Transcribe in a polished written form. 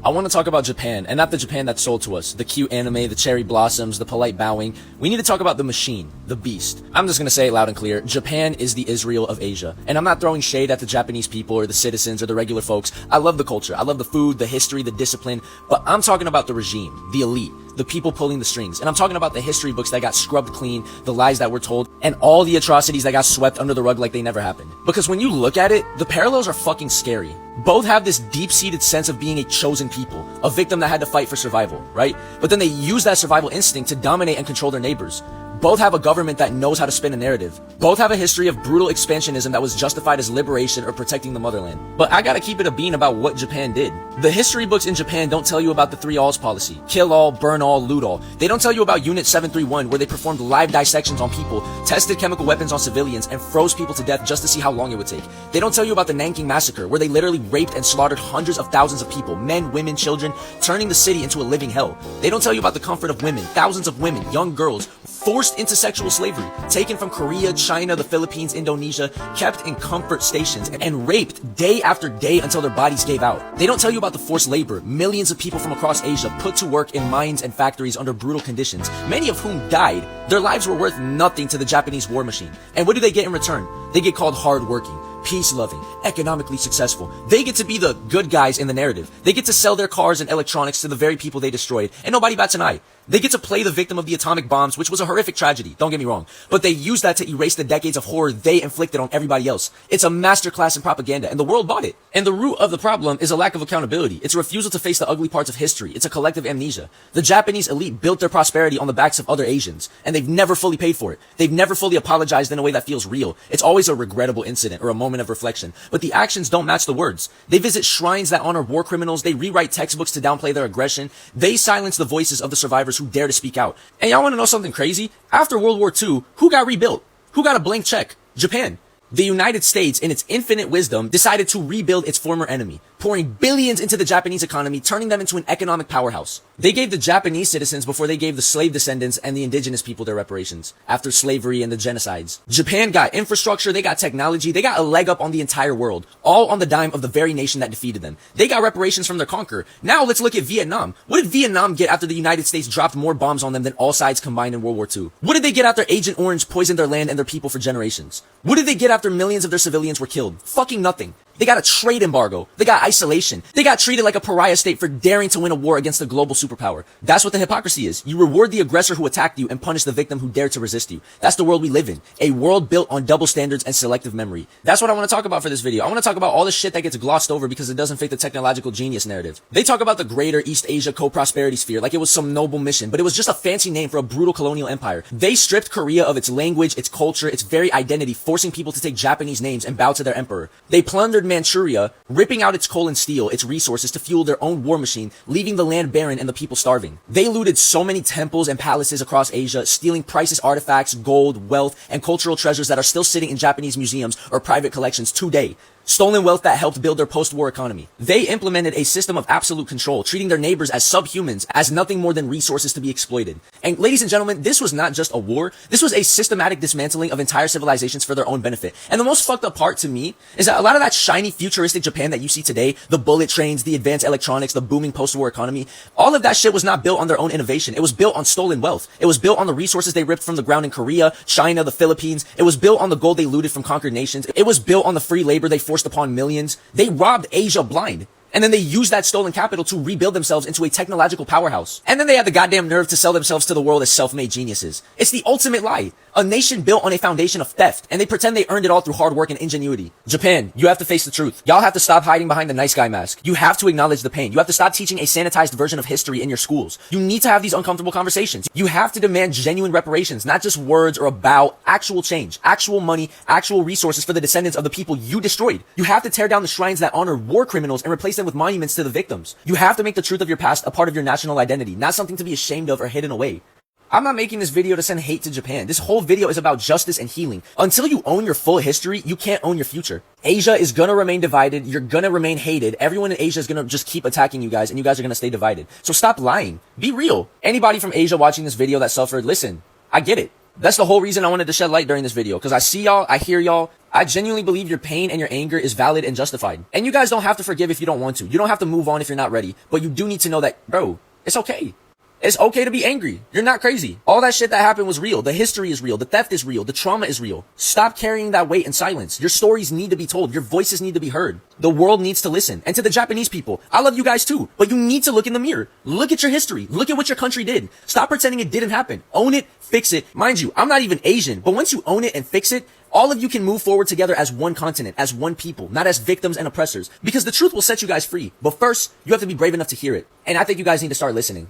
I want to talk about Japan, and not the Japan that's sold to us, the cute anime, the cherry blossoms, the polite bowing. We need to talk about the machine, the beast. I'm just going to say it loud and clear. Japan is the Israel of Asia. And I'm not throwing shade at the Japanese people or the citizens or the regular folks. I love the culture. I love the food, the history, the discipline. But I'm talking about the regime, the elite, the people pulling the strings. And I'm talking about the history books that got scrubbed clean, the lies that were told, and all the atrocities that got swept under the rug like they never happened. Because when you look at it, the parallels are fucking scary. Both have this deep-seated sense of being a chosen people, a victim that had to fight for survival, right? But then they use that survival instinct to dominate and control their neighbors. Both have a government that knows how to spin a narrative. Both have a history of brutal expansionism that was justified as liberation or protecting the motherland. But I gotta keep it a bean about what Japan did. The history books in Japan don't tell you about the 3 alls policy. Kill all, burn all, loot all. They don't tell you about Unit 731, where they performed live dissections on people, tested chemical weapons on civilians, and froze people to death just to see how long it would take. They don't tell you about the Nanking Massacre, where they literally raped and slaughtered hundreds of thousands of people, men, women, children, turning the city into a living hell. They don't tell you about the comfort of women, thousands of women, young girls, forced into sexual slavery, taken from Korea, China, the Philippines, Indonesia, kept in comfort stations, and raped day after day until their bodies gave out. They don't tell you about the forced labor, millions of people from across Asia put to work in mines and factories under brutal conditions, many of whom died. Their lives were worth nothing to the Japanese war machine. And what do they get in return? They get called hardworking, peace-loving, economically successful. They get to be the good guys in the narrative. They get to sell their cars and electronics to the very people they destroyed, and nobody bats an eye. They get to play the victim of the atomic bombs, which was a horrific tragedy, don't get me wrong, but they use that to erase the decades of horror they inflicted on everybody else. It's a masterclass in propaganda, and the world bought it. And the root of the problem is a lack of accountability. It's a refusal to face the ugly parts of history. It's a collective amnesia. The Japanese elite built their prosperity on the backs of other Asians, and they've never fully paid for it. They've never fully apologized in a way that feels real. It's always a regrettable incident or a moment of reflection, but the actions don't match the words. They visit shrines that honor war criminals. They rewrite textbooks to downplay their aggression. They silence the voices of the survivors who dare to speak out. And y'all want to know something crazy? After World War II, who got rebuilt? Who got a blank check? Japan. The United States, in its infinite wisdom, decided to rebuild its former enemy, pouring billions into the Japanese economy, turning them into an economic powerhouse. They gave the Japanese citizens before they gave the slave descendants and the indigenous people their reparations, after slavery and the genocides. Japan got infrastructure, they got technology, they got a leg up on the entire world, all on the dime of the very nation that defeated them. They got reparations from their conqueror. Now let's look at Vietnam. What did Vietnam get after the United States dropped more bombs on them than all sides combined in World War II? What did they get after Agent Orange poisoned their land and their people for generations? What did they get after millions of their civilians were killed? Fucking nothing. They got a trade embargo. They got isolation. They got treated like a pariah state for daring to win a war against a global superpower. That's what the hypocrisy is. You reward the aggressor who attacked you and punish the victim who dared to resist you. That's the world we live in. A world built on double standards and selective memory. That's what I want to talk about for this video. I want to talk about all the shit that gets glossed over because it doesn't fit the technological genius narrative. They talk about the greater East Asia co-prosperity sphere like it was some noble mission, but it was just a fancy name for a brutal colonial empire. They stripped Korea of its language, its culture, its very identity, forcing people to take Japanese names and bow to their emperor. They plundered Manchuria, ripping out its coal and steel, its resources to fuel their own war machine, leaving the land barren and the people starving. They looted so many temples and palaces across Asia, stealing priceless artifacts, gold, wealth, and cultural treasures that are still sitting in Japanese museums or private collections today. Stolen wealth that helped build their post-war economy. They implemented a system of absolute control, treating their neighbors as subhumans, as nothing more than resources to be exploited. And ladies and gentlemen, this was not just a war. This was a systematic dismantling of entire civilizations for their own benefit. And the most fucked up part to me is that a lot of that shiny futuristic Japan that you see today, the bullet trains, the advanced electronics, the booming post-war economy, all of that shit was not built on their own innovation. It was built on stolen wealth. It was built on the resources they ripped from the ground in Korea, China, the Philippines. It was built on the gold they looted from conquered nations. It was built on the free labor they forced upon millions. They robbed Asia blind. And then they used that stolen capital to rebuild themselves into a technological powerhouse. And then they had the goddamn nerve to sell themselves to the world as self-made geniuses. It's the ultimate lie. A nation built on a foundation of theft, and they pretend they earned it all through hard work and ingenuity. Japan, you have to face the truth. Y'all have to stop hiding behind the nice guy mask. You have to acknowledge the pain. You have to stop teaching a sanitized version of history in your schools. You need to have these uncomfortable conversations. You have to demand genuine reparations, not just words or a bow, actual change, actual money, actual resources for the descendants of the people you destroyed. You have to tear down the shrines that honor war criminals and replace them with monuments to the victims. You have to make the truth of your past a part of your national identity, not something to be ashamed of or hidden away. I'm not making this video to send hate to Japan. This whole video is about justice and healing. Until you own your full history, you can't own your future. Asia is gonna remain divided. You're gonna remain hated. Everyone in Asia is gonna just keep attacking you guys, and you guys are gonna stay divided. So stop lying. Be real. Anybody from Asia watching this video that suffered, listen, I get it. That's the whole reason I wanted to shed light during this video, because I see y'all, I hear y'all, I genuinely believe your pain and your anger is valid and justified. And you guys don't have to forgive if you don't want to. You don't have to move on if you're not ready. But you do need to know that, bro, it's okay. It's okay to be angry. You're not crazy. All that shit that happened was real. The history is real. The theft is real. The trauma is real. Stop carrying that weight in silence. Your stories need to be told. Your voices need to be heard. The world needs to listen. And to the Japanese people, I love you guys too, but you need to look in the mirror. Look at your history. Look at what your country did. Stop pretending it didn't happen. Own it. Fix it. Mind you, I'm not even Asian, but once you own it and fix it, all of you can move forward together as one continent, as one people, not as victims and oppressors, because the truth will set you guys free. But first, you have to be brave enough to hear it. And I think you guys need to start listening.